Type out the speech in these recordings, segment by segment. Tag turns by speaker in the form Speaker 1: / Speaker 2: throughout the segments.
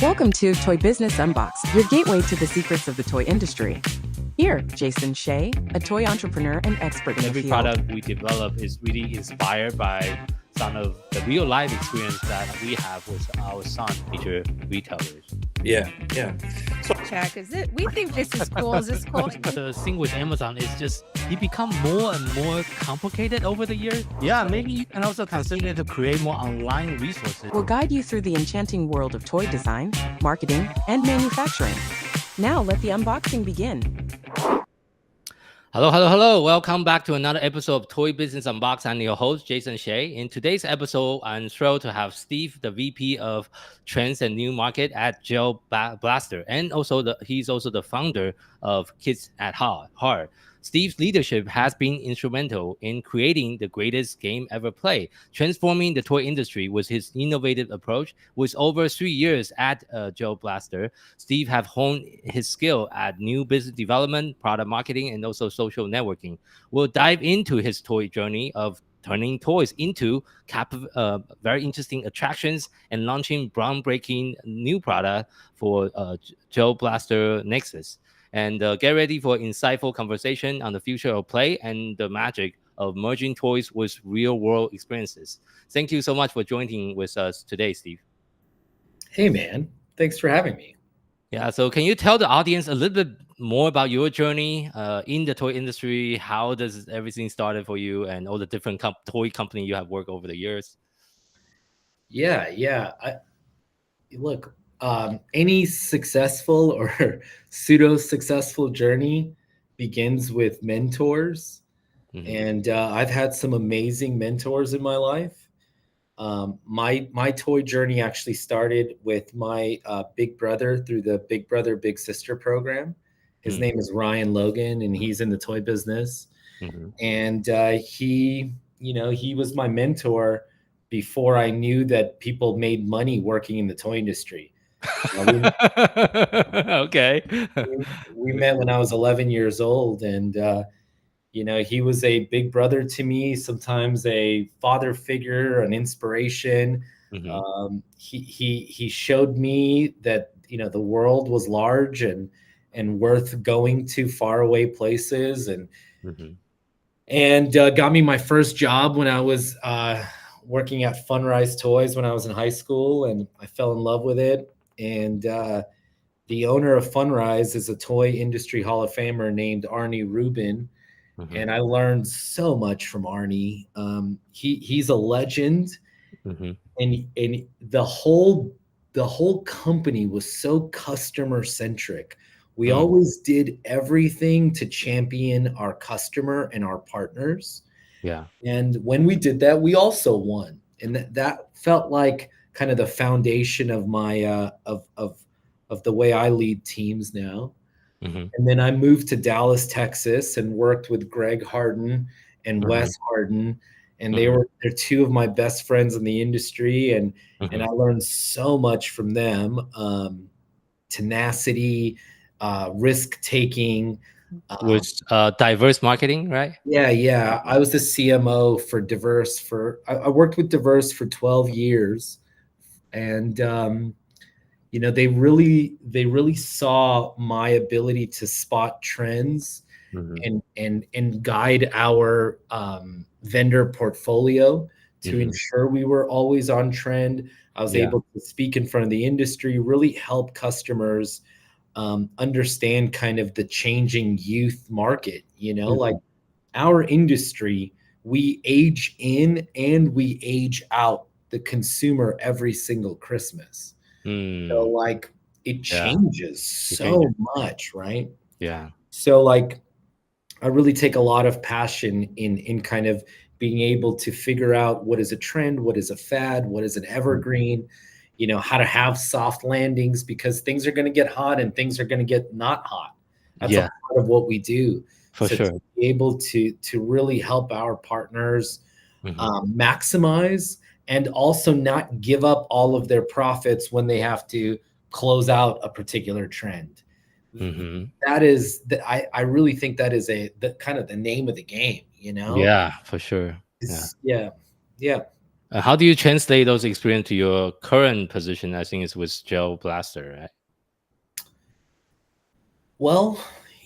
Speaker 1: Welcome to Toy Business Unboxed, your gateway to the secrets of the toy industry. Here, Jason Hsieh, a toy entrepreneur and expert in the
Speaker 2: Every
Speaker 1: field.
Speaker 2: product we develop is really inspired by some of the real life experience that we have with our son, major retailers.
Speaker 3: Yeah.
Speaker 4: Check. Is it? We think this is cool. Is this cool?
Speaker 2: The thing with Amazon is just it become more and more complicated over the years. Yeah, maybe you can also consider to create more online resources.
Speaker 1: We'll guide you through the enchanting world of toy design, marketing, and manufacturing. Now let the unboxing begin.
Speaker 2: Hello. Welcome back to another episode of Toy Business Unboxed. I'm your host, Jason Hsieh. In today's episode, I'm thrilled to have Steve, the VP of Trends and New Market at Gel Blaster, and he's also the founder of KidAtHeart. Steve's leadership has been instrumental in creating the greatest game ever played, transforming the toy industry with his innovative approach. With over 3 years at Gel Blaster, Steve have honed his skill at new business development, product marketing, and also social networking. We'll dive into his toy journey of turning toys into very interesting attractions and launching groundbreaking new product for Gel Blaster Nexus. And get ready for insightful conversation on the future of play and the magic of merging toys with real-world experiences. Thank you so much for joining with us today, Steve.
Speaker 3: Hey, man. Thanks for having me.
Speaker 2: Yeah, so can you tell the audience a little bit more about your journey in the toy industry? How does everything started for you and all the different toy company you have worked over the years?
Speaker 3: Yeah. Look, any successful or pseudo-successful journey begins with mentors. Mm-hmm. And I've had some amazing mentors in my life. My toy journey actually started with my big brother through the Big Brother, Big Sister program. His name is Ryan Logan, and he's in the toy business. Mm-hmm. And he was my mentor before I knew that people made money working in the toy industry.
Speaker 2: Okay.
Speaker 3: We met when I was 11 years old, and he was a big brother to me, sometimes a father figure, an inspiration. Mm-hmm. He showed me that the world was large and worth going to faraway places, and got me my first job when I was working at Funrise Toys when I was in high school, and I fell in love with it. And the owner of Funrise is a toy industry Hall of Famer named Arnie Rubin. Mm-hmm. And I learned so much from Arnie. He's a legend. Mm-hmm. And the whole company was so customer centric. We always did everything to champion our customer and our partners. Yeah. And when we did that, we also won. And that felt like kind of the foundation of my of the way I lead teams now. Mm-hmm. And then I moved to Dallas, Texas, and worked with Greg Harden and Wes Harden, and they're two of my best friends in the industry, and I learned so much from them. Tenacity, risk taking.
Speaker 2: With diverse marketing, right?
Speaker 3: Yeah. I was the CMO for Diverse I worked with Diverse for 12 years. And they really saw my ability to spot trends and guide our vendor portfolio to ensure we were always on trend. I was able to speak in front of the industry, really help customers understand kind of the changing youth market. Like our industry, we age in and we age out the consumer every single Christmas. So like it changes so much, right?
Speaker 2: Yeah.
Speaker 3: So like I really take a lot of passion in kind of being able to figure out what is a trend, what is a fad, what is an evergreen, how to have soft landings, because things are going to get hot and things are going to get not hot. That's a part of what we do.
Speaker 2: For sure.
Speaker 3: To be able to really help our partners maximize and also not give up all of their profits when they have to close out a particular trend. Mm-hmm. That is, I really think that is the kind of the name of the game,
Speaker 2: Yeah, for sure.
Speaker 3: Yeah.
Speaker 2: How do you translate those experience to your current position? I think it's with Gel Blaster, right?
Speaker 3: Well,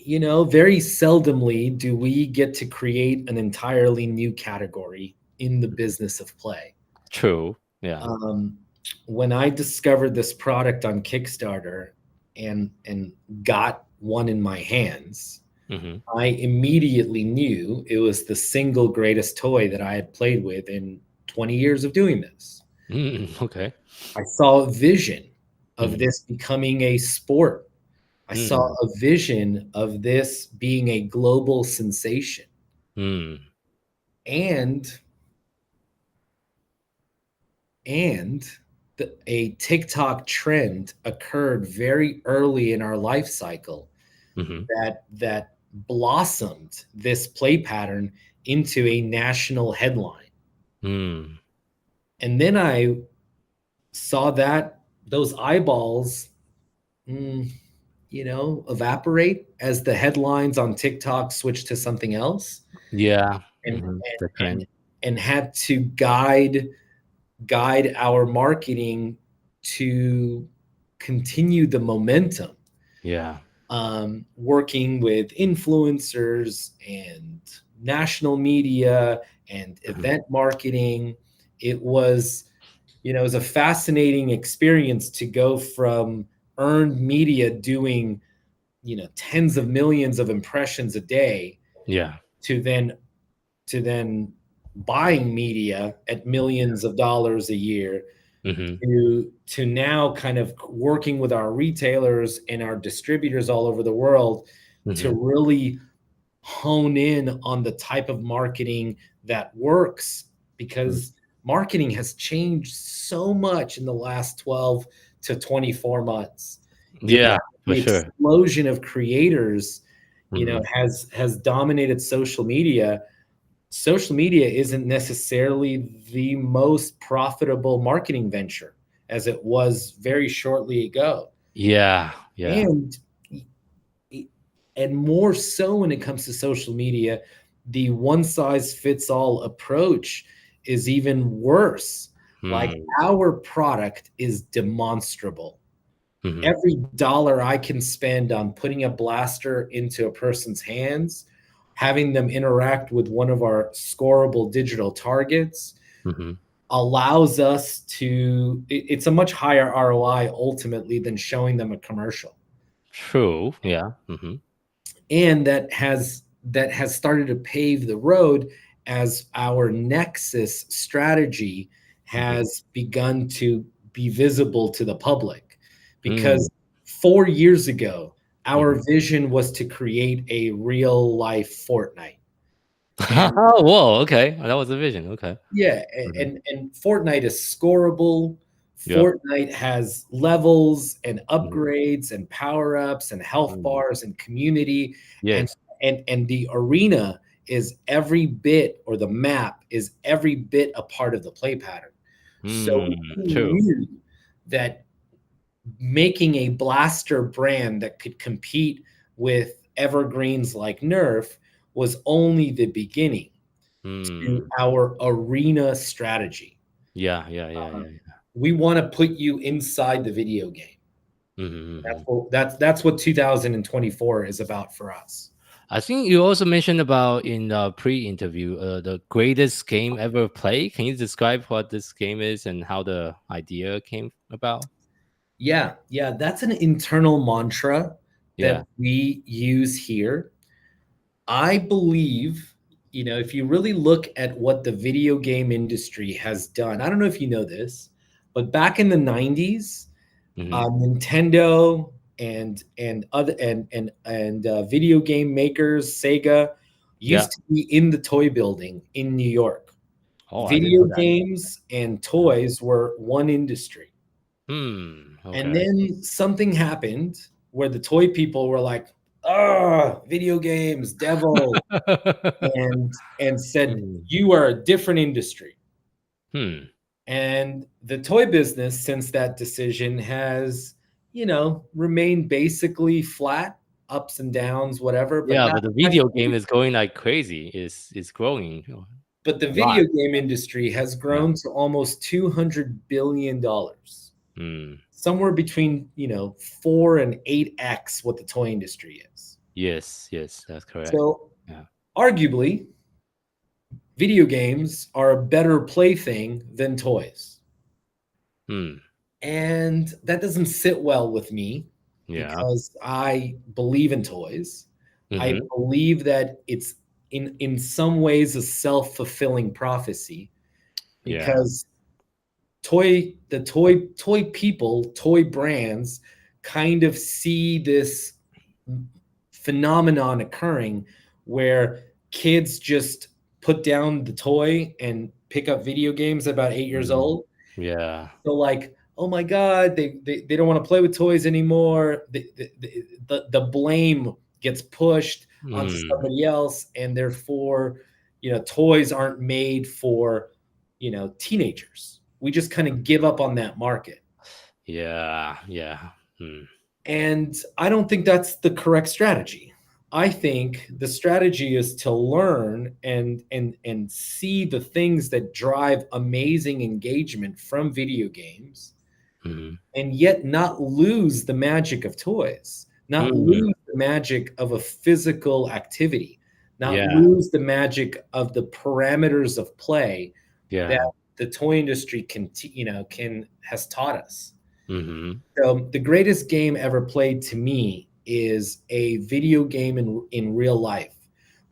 Speaker 3: very seldomly do we get to create an entirely new category in the business of play.
Speaker 2: True. Yeah.
Speaker 3: When I discovered this product on Kickstarter and got one in my hands, I immediately knew it was the single greatest toy that I had played with in 20 years of doing this.
Speaker 2: Okay.
Speaker 3: I saw a vision of this becoming a sport. I saw a vision of this being a global sensation. And a TikTok trend occurred very early in our life cycle that blossomed this play pattern into a national headline. And then I saw that those eyeballs, evaporate as the headlines on TikTok switched to something else.
Speaker 2: Yeah.
Speaker 3: And had to guide our marketing to continue the momentum.
Speaker 2: Yeah.
Speaker 3: Working with influencers and national media and event marketing. It was a fascinating experience to go from earned media doing, tens of millions of impressions a day, to then buying media at millions of dollars a year, to now kind of working with our retailers and our distributors all over the world to really hone in on the type of marketing that works, because marketing has changed so much in the last 12 to 24 months.
Speaker 2: Yeah, for
Speaker 3: the
Speaker 2: sure.
Speaker 3: explosion of creators, has dominated social media. Social media isn't necessarily the most profitable marketing venture as it was very shortly ago.
Speaker 2: Yeah.
Speaker 3: And more so when it comes to social media, the one size fits all approach is even worse. Like, our product is demonstrable. Every dollar I can spend on putting a blaster into a person's hands, having them interact with one of our scoreable digital targets, allows us to, it's a much higher ROI ultimately than showing them a commercial.
Speaker 2: True. Yeah.
Speaker 3: And that has started to pave the road as our Nexus strategy has begun to be visible to the public. Because 4 years ago, our vision was to create a real life Fortnite.
Speaker 2: Whoa, okay. That was the vision. Okay.
Speaker 3: Yeah, and Fortnite is scoreable. Fortnite has levels and upgrades and power-ups and health bars and community.
Speaker 2: Yes.
Speaker 3: And the arena is every bit, or the map is every bit, a part of the play pattern. So we knew that making a blaster brand that could compete with evergreens like Nerf was only the beginning to our arena strategy.
Speaker 2: Yeah.
Speaker 3: We want to put you inside the video game. That's what 2024 is about for us.
Speaker 2: I think you also mentioned about in the pre-interview the greatest game ever played. Can you describe what this game is and how the idea came about?
Speaker 3: Yeah, that's an internal mantra that we use here. I believe, if you really look at what the video game industry has done, I don't know if you know this, but back in the 90s, Nintendo and other and video game makers, Sega, used to be in the toy building in New York. Video games and toys were one industry. And then something happened where the toy people were like, video games, devil, and said, you are a different industry. And the toy business, since that decision, has, remained basically flat, ups and downs, whatever.
Speaker 2: But the video game is going like crazy. It's growing.
Speaker 3: But the video game industry has grown to almost $200 billion. Somewhere between, 4 and 8x what the toy industry is.
Speaker 2: Yes, that's correct.
Speaker 3: So arguably, video games are a better plaything than toys. And that doesn't sit well with me because I believe in toys. I believe that it's in some ways a self-fulfilling prophecy because toy people, toy brands kind of see this phenomenon occurring where kids just put down the toy and pick up video games at about 8 years old.
Speaker 2: Yeah.
Speaker 3: So like, oh my God, they don't want to play with toys anymore. The blame gets pushed onto somebody else, and therefore, toys aren't made for, teenagers. We just kind of give up on that market.
Speaker 2: Yeah.
Speaker 3: And I don't think that's the correct strategy. I think the strategy is to learn and see the things that drive amazing engagement from video games, and yet not lose the magic of toys, not lose the magic of a physical activity, not lose the magic of the parameters of play that the toy industry has taught us. So the greatest game ever played to me is a video game in real life,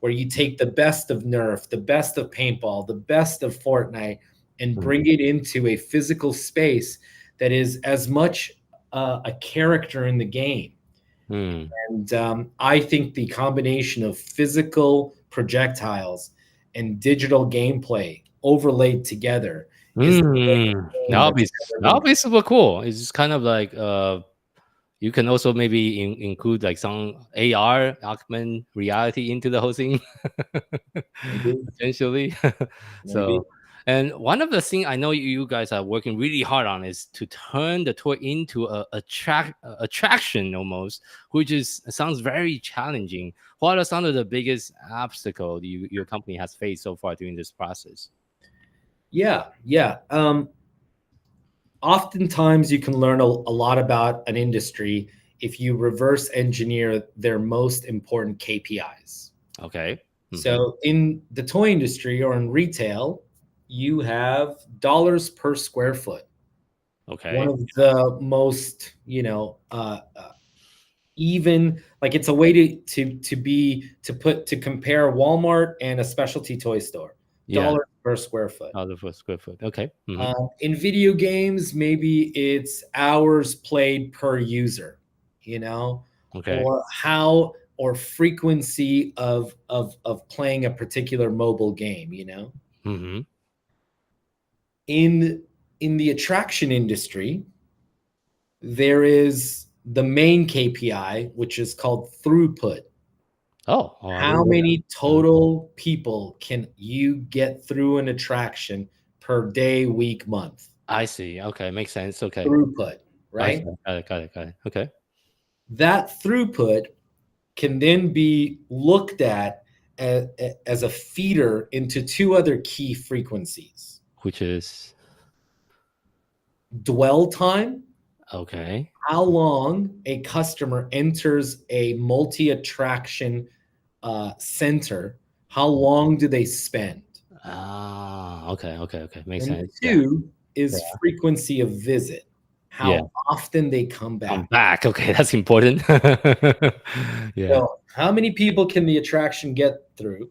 Speaker 3: where you take the best of Nerf, the best of paintball, the best of Fortnite, and bring it into a physical space that is as much a character in the game. And I think the combination of physical projectiles and digital gameplay overlaid together is
Speaker 2: that'll be super cool. It's just kind of like you can also maybe include like some AR, augmented reality into the whole thing. Potentially. So, and one of the things I know you guys are working really hard on is to turn the toy into a attraction almost, which sounds very challenging. What are some of the biggest obstacles your company has faced so far during this process?
Speaker 3: Yeah. Oftentimes you can learn a lot about an industry if you reverse engineer their most important KPIs.
Speaker 2: Okay.
Speaker 3: So in the toy industry or in retail, you have dollars per square foot.
Speaker 2: Okay.
Speaker 3: One of the most, even, like, it's a way to compare Walmart and a specialty toy store. Dollars per square foot.
Speaker 2: Dollars per square foot. Okay.
Speaker 3: In video games, maybe it's hours played per user,
Speaker 2: Okay.
Speaker 3: or frequency of playing a particular mobile game, In the attraction industry, there is the main KPI, which is called throughput. How many total people can you get through an attraction per day, week, month?
Speaker 2: I see. Okay, makes sense. Okay.
Speaker 3: Throughput, right?
Speaker 2: Got it. Okay.
Speaker 3: That throughput can then be looked at as a feeder into two other key frequencies.
Speaker 2: Which is?
Speaker 3: Dwell time.
Speaker 2: Okay.
Speaker 3: How long a customer enters a multi-attraction center, how long do they spend?
Speaker 2: Okay. Makes sense.
Speaker 3: And two is frequency of visit. How often they come back.
Speaker 2: Come back. Okay, that's important.
Speaker 3: So how many people can the attraction get through?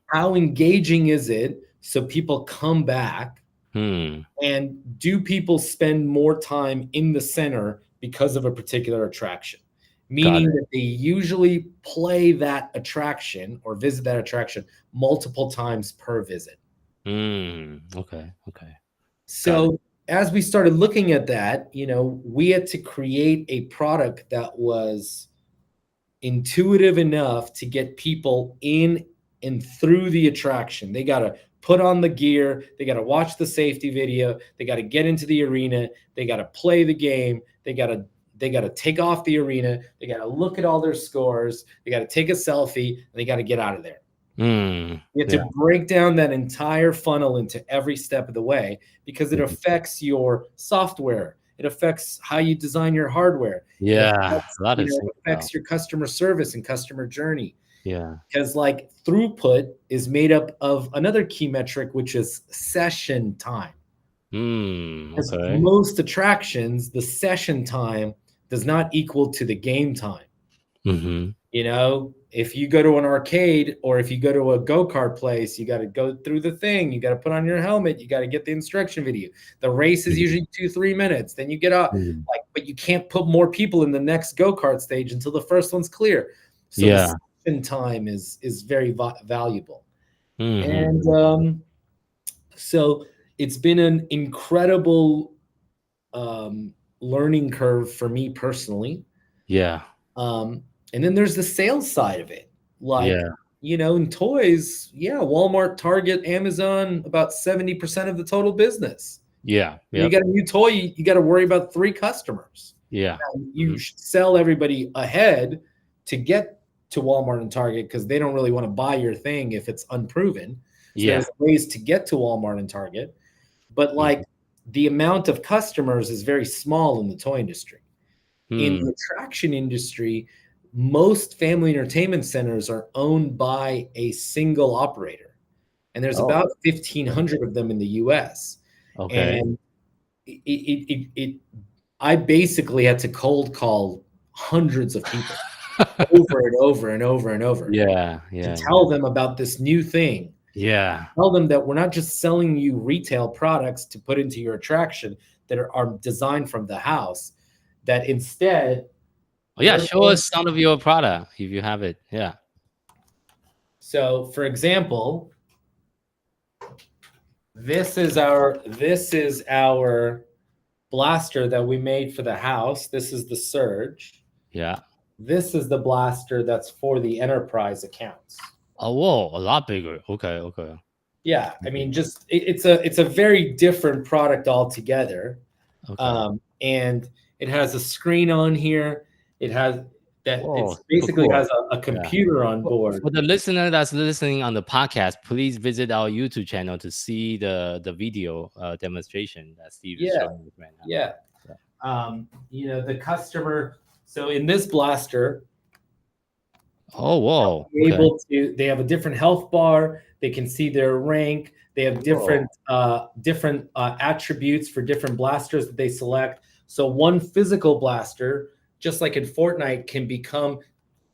Speaker 3: How engaging is it so people come back? And do people spend more time in the center because of a particular attraction? Meaning that they usually play that attraction or visit that attraction multiple times per visit.
Speaker 2: Okay.
Speaker 3: So as we started looking at that, we had to create a product that was intuitive enough to get people in and through the attraction. They got to put on the gear. They got to watch the safety video. They got to get into the arena. They got to play the game. They got to take off the arena. They got to look at all their scores. They got to take a selfie. And they got to get out of there.
Speaker 2: Mm,
Speaker 3: You have
Speaker 2: yeah.
Speaker 3: to break down that entire funnel into every step of the way because it
Speaker 2: Mhm.
Speaker 3: affects your software. It affects how you design your hardware. It
Speaker 2: Yeah.
Speaker 3: affects,
Speaker 2: A lot
Speaker 3: you
Speaker 2: of
Speaker 3: know,
Speaker 2: things
Speaker 3: it affects your customer service and customer journey.
Speaker 2: Yeah.
Speaker 3: Because like throughput is made up of another key metric, which is session time. Because
Speaker 2: Okay.
Speaker 3: most attractions, the session time does not equal to the game time.
Speaker 2: Mm-hmm.
Speaker 3: You know, if you go to an arcade or if you go to a go-kart place, you got to go through the thing. You got to put on your helmet. You got to get the instruction video. The race is usually 2-3 minutes. Then you get out,
Speaker 2: Mm-hmm.
Speaker 3: but you can't put more people in the next go-kart stage until the first one's clear. So
Speaker 2: Yeah.
Speaker 3: the session time is very valuable.
Speaker 2: Mm-hmm.
Speaker 3: And so it's been an incredible learning curve for me personally.
Speaker 2: Yeah.
Speaker 3: And then there's the sales side of it. Like,
Speaker 2: Yeah.
Speaker 3: in toys, Walmart, Target, Amazon, about 70% of the total business.
Speaker 2: Yeah.
Speaker 3: You
Speaker 2: Yep.
Speaker 3: got a new toy, you got to worry about 3 customers.
Speaker 2: Yeah.
Speaker 3: You should sell everybody ahead to get to Walmart and Target because they don't really want to buy your thing if it's unproven. So
Speaker 2: Yeah.
Speaker 3: there's ways to get to Walmart and Target. But like the amount of customers is very small in the toy industry. In the attraction industry, most family entertainment centers are owned by a single operator. And there's
Speaker 2: Oh,
Speaker 3: about 1,500 of them in the US.
Speaker 2: okay.
Speaker 3: And I basically had to cold call hundreds of people over and over and over and over
Speaker 2: Yeah.
Speaker 3: to
Speaker 2: Yeah.
Speaker 3: tell them about this new thing.
Speaker 2: Yeah.
Speaker 3: Tell them that we're not just selling you retail products to put into your attraction that are designed from the house, that instead,
Speaker 2: Oh, yeah.
Speaker 3: we're
Speaker 2: Show
Speaker 3: going.
Speaker 2: us some of your product if you have it. Yeah.
Speaker 3: So, for example, this is our blaster that we made for the house. This is the Surge.
Speaker 2: Yeah.
Speaker 3: This is the blaster that's for the enterprise accounts.
Speaker 2: Oh, whoa. A lot bigger. Okay. Okay.
Speaker 3: Yeah, I mean, just it's a very different product altogether.
Speaker 2: Okay.
Speaker 3: And it has a screen on here. It has that.
Speaker 2: Whoa.
Speaker 3: It's basically
Speaker 2: Cool.
Speaker 3: has a computer on board.
Speaker 2: For the listener that's listening on the podcast, please visit our YouTube channel to see the video demonstration that Steve is showing us right now.
Speaker 3: Yeah. The customer. So in this blaster,
Speaker 2: Oh, whoa.
Speaker 3: they have a different health bar. They can see their rank. They have different attributes for different blasters that they select. So one physical blaster, just like in Fortnite, can become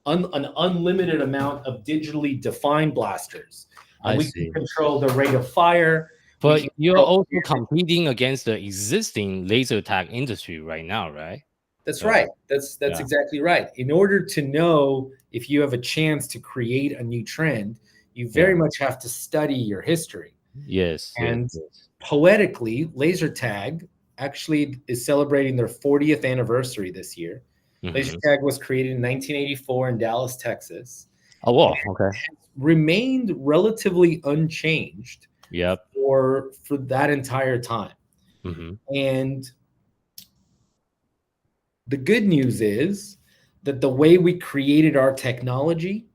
Speaker 3: an unlimited amount of digitally defined blasters. And we can control the rate of fire.
Speaker 2: But you're also competing against the existing laser tag industry right now, right?
Speaker 3: That's right. That's exactly right. In order to know if you have a chance to create a new trend, you very much have to study your history.
Speaker 2: Yes.
Speaker 3: And poetically, laser tag actually is celebrating their 40th anniversary this year. Laser tag was created in 1984 in Dallas, Texas.
Speaker 2: Oh, wow. Okay.
Speaker 3: Remained relatively unchanged.
Speaker 2: Yep.
Speaker 3: For that entire time. And the good news is that the way we created our technology,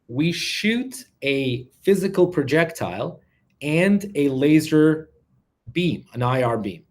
Speaker 3: we shoot a physical projectile and a laser beam, an IR beam.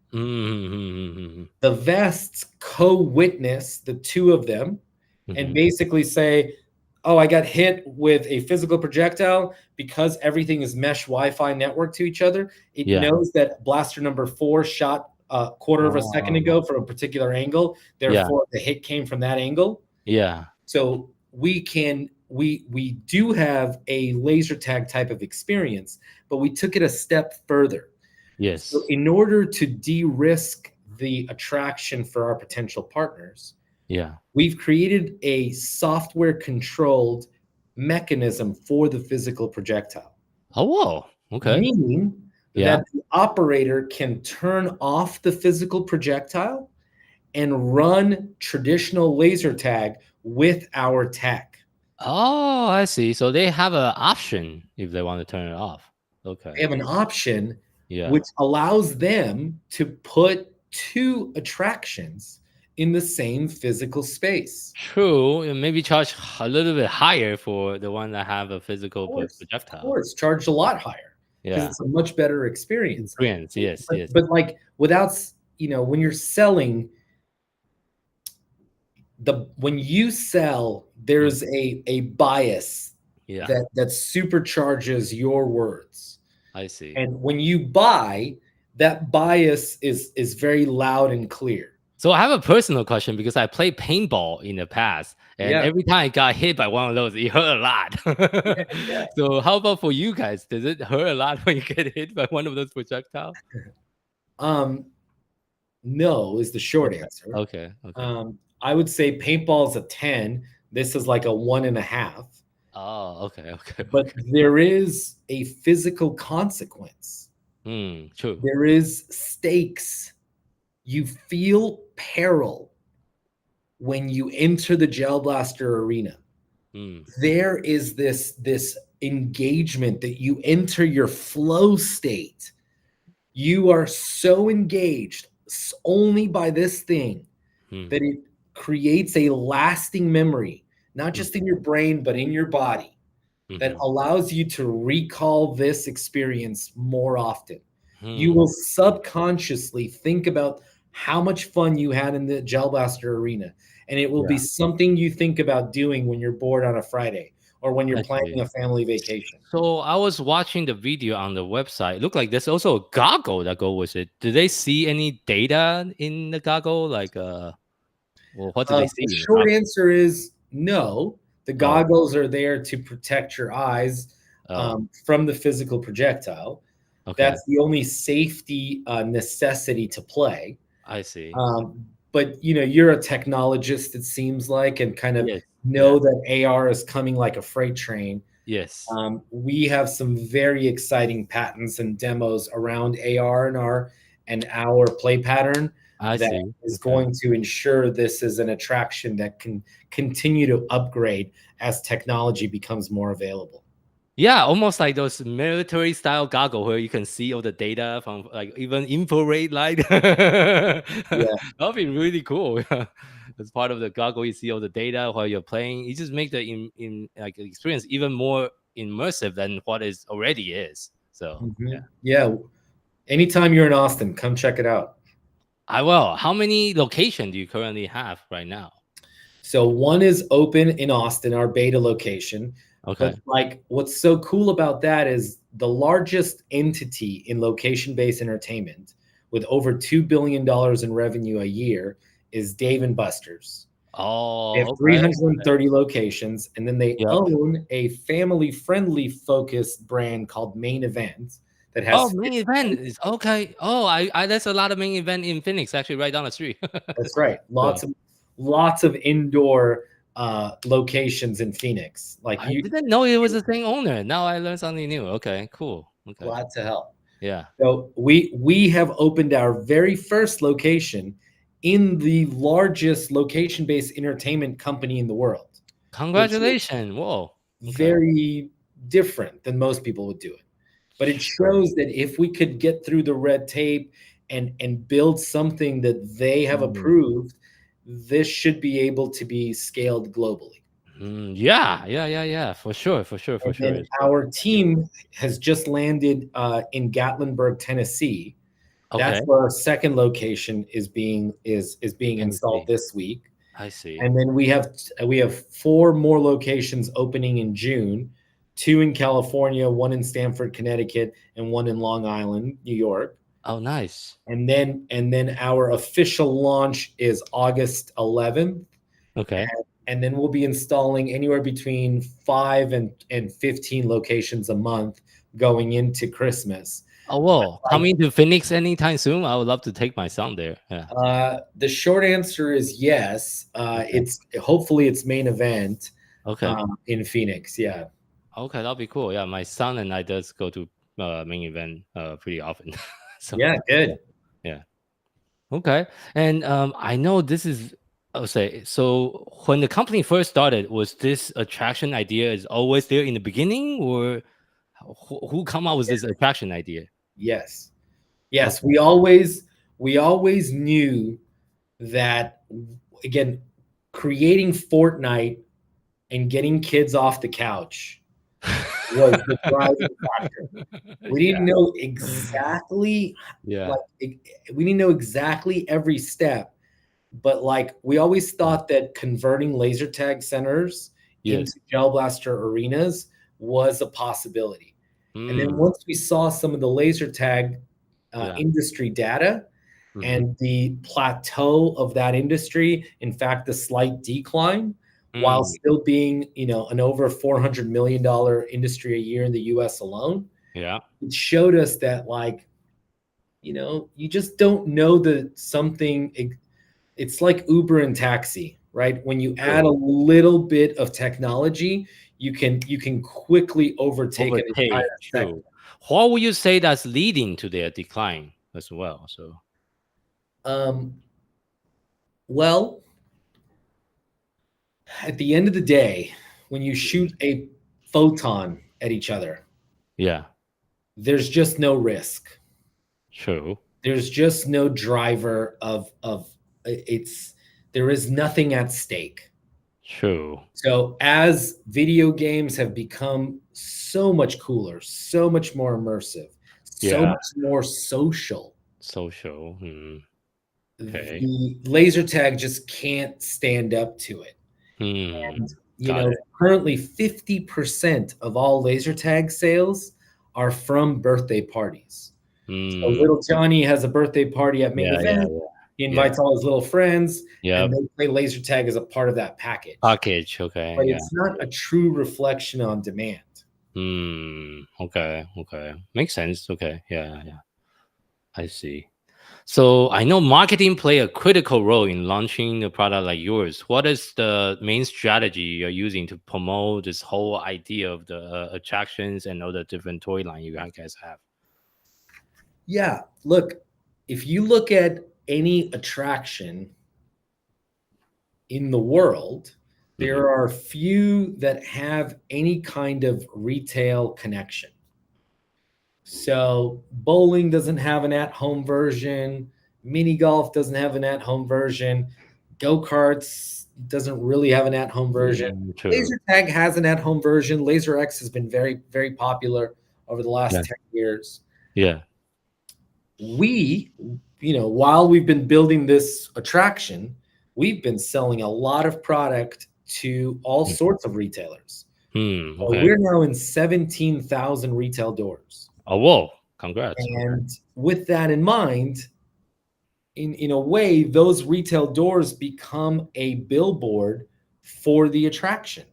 Speaker 3: The vests co-witness the two of them and basically say, oh, I got hit with a physical projectile. Because everything is mesh Wi-Fi network to each other, it knows that blaster number 4 shot a quarter of a second ago from a particular angle. Therefore, the hit came from that angle.
Speaker 2: Yeah.
Speaker 3: So we do have a laser tag type of experience, but we took it a step further.
Speaker 2: Yes.
Speaker 3: So in order to de-risk the attraction for our potential partners, we've created a software-controlled mechanism for the physical projectile.
Speaker 2: Oh, whoa. Okay.
Speaker 3: Meaning that the operator can turn off the physical projectile and run traditional laser tag with our tech.
Speaker 2: Oh, I see. So they have an option if they want to turn it off. Okay.
Speaker 3: They have an option which allows them to put 2 attractions in the same physical space.
Speaker 2: True, and maybe charge a little bit higher for the one that have a physical
Speaker 3: Of
Speaker 2: projectile.
Speaker 3: course, charged a lot higher because
Speaker 2: Yeah,
Speaker 3: it's a much better experience.
Speaker 2: experience. Yes,
Speaker 3: But,
Speaker 2: yes.
Speaker 3: but like without, when you're selling, when you sell, there's a bias
Speaker 2: Yeah,
Speaker 3: that supercharges your words.
Speaker 2: I see.
Speaker 3: And when you buy, that bias is very loud and clear.
Speaker 2: So I have a personal question because I played paintball in the past, and
Speaker 3: Yeah.
Speaker 2: every time I got hit by one of those, it hurt a lot.
Speaker 3: Yeah.
Speaker 2: So how about for you guys? Does it hurt a lot when you get hit by one of those projectiles?
Speaker 3: No is the short answer.
Speaker 2: Okay.
Speaker 3: I would say paintball's a 10. This is like a 1.5.
Speaker 2: Oh, okay.
Speaker 3: But there is a physical consequence.
Speaker 2: True.
Speaker 3: There is stakes. You feel peril when you enter the Gel Blaster arena. There is this engagement that you enter your flow state. You are so engaged only by this thing that it creates a lasting memory, not just in your brain, but in your body, that allows you to recall this experience more often. You will subconsciously think about how much fun you had in the Gel Blaster arena, and it will be something you think about doing when you're bored on a Friday or when you're planning a family vacation.
Speaker 2: So I was watching the video on the website. It looked like there's also a goggle that go with it. Do they see any data in the goggle? Like, well, what do they see?
Speaker 3: The short answer is no. The goggles are there to protect your eyes from the physical projectile.
Speaker 2: Okay.
Speaker 3: That's the only safety necessity to play.
Speaker 2: I see.
Speaker 3: But you're a technologist, it seems like, and kind of
Speaker 2: Yes.
Speaker 3: know that AR is coming like a freight train.
Speaker 2: Yes.
Speaker 3: We have some very exciting patents and demos around AR and our play pattern that is going to ensure this is an attraction that can continue to upgrade as technology becomes more available.
Speaker 2: Yeah, almost like those military style goggles where you can see all the data from like even infrared light. That'll be really cool. As part of the goggle, you see all the data while you're playing. You just make the like experience even more immersive than what it already is. So
Speaker 3: yeah. Anytime you're in Austin, come check it out.
Speaker 2: I will. How many locations do you currently have right now?
Speaker 3: So one is open in Austin, our beta location.
Speaker 2: Okay.
Speaker 3: But like what's so cool about that is the largest entity in location-based entertainment with over $2 billion in revenue a year is Dave & Buster's.
Speaker 2: Oh,
Speaker 3: they have 330 locations, and then they own a family-friendly focused brand called Main Event that has
Speaker 2: Main Event is okay. There's a lot of Main Event in Phoenix, actually, right down the street.
Speaker 3: That's right. Lots of indoor locations in Phoenix. Like
Speaker 2: I didn't know it was the same owner. Now I learned something new. Okay, cool. Okay.
Speaker 3: Glad to help.
Speaker 2: Yeah.
Speaker 3: So we have opened our very first location in the largest location-based entertainment company in the world.
Speaker 2: Congratulations. Whoa.
Speaker 3: Okay. Very different than most people would do it. But it shows that if we could get through the red tape and build something that they have approved, this should be able to be scaled globally.
Speaker 2: Yeah, for sure.
Speaker 3: And our team has just landed in Gatlinburg, Tennessee. That's where our second location is being installed this week.
Speaker 2: I see.
Speaker 3: And then we have 4 more locations opening in June, 2 in California, 1 in Stamford, Connecticut, and 1 in Long Island, New York.
Speaker 2: Oh, nice.
Speaker 3: And then our official launch is August 11th.
Speaker 2: Okay.
Speaker 3: And then we'll be installing anywhere between 5 and 15 locations a month going into Christmas.
Speaker 2: Oh, whoa. Coming to Phoenix anytime soon? I would love to take my son there. Yeah.
Speaker 3: The short answer is yes. Hopefully it's Main Event in Phoenix. Yeah.
Speaker 2: Okay, that'll be cool. Yeah, my son and I just go to Main Event pretty often.
Speaker 3: So, yeah, good.
Speaker 2: Yeah. Okay. And I know this is, I'll say, so when the company first started, was this attraction idea is always there in the beginning, or who come up with this attraction idea?
Speaker 3: Yes. Okay. We always knew that again, creating Fortnite and getting kids off the couch was the driving factor. We didn't know exactly, like, we didn't know exactly every step, but like we always thought that converting laser tag centers into gel blaster arenas was a possibility. And then once we saw some of the laser tag industry data and the plateau of that industry, in fact, the slight decline, while still being, you know, an over $400 million industry a year in the US alone, it showed us that, like, you know, you just don't know that something, it's like Uber and taxi, right? When you add a little bit of technology, you can quickly overtake an entire sector.
Speaker 2: What would you say that's leading to their decline as well? So,
Speaker 3: well, at the end of the day, when you shoot a photon at each other, there's just no risk. There's just no driver of there is nothing at stake. So as video games have become so much cooler, so much more immersive, so much more social, the laser tag just can't stand up to it. And, you know, currently 50% of all laser tag sales are from birthday parties. So little Johnny has a birthday party at main event. He invites all his little friends, and they play laser tag as a part of that package. But it's not a true reflection on demand.
Speaker 2: Makes sense. I see. So I know marketing play a critical role in launching a product like yours. What is the main strategy you're using to promote this whole idea of the attractions and all the different toy line you guys have?
Speaker 3: Yeah, look, if you look at any attraction in the world, there are few that have any kind of retail connection. So bowling doesn't have an at-home version. Mini golf doesn't have an at-home version. Go-karts doesn't really have an at-home version. Laser tag has an at-home version. Laser X has been very, very popular over the last 10 years. We, you know, while we've been building this attraction, we've been selling a lot of product to all sorts of retailers. So we're now in 17,000 retail doors.
Speaker 2: Oh, whoa. Congrats.
Speaker 3: And with that in mind, in a way, those retail doors become a billboard for the attraction.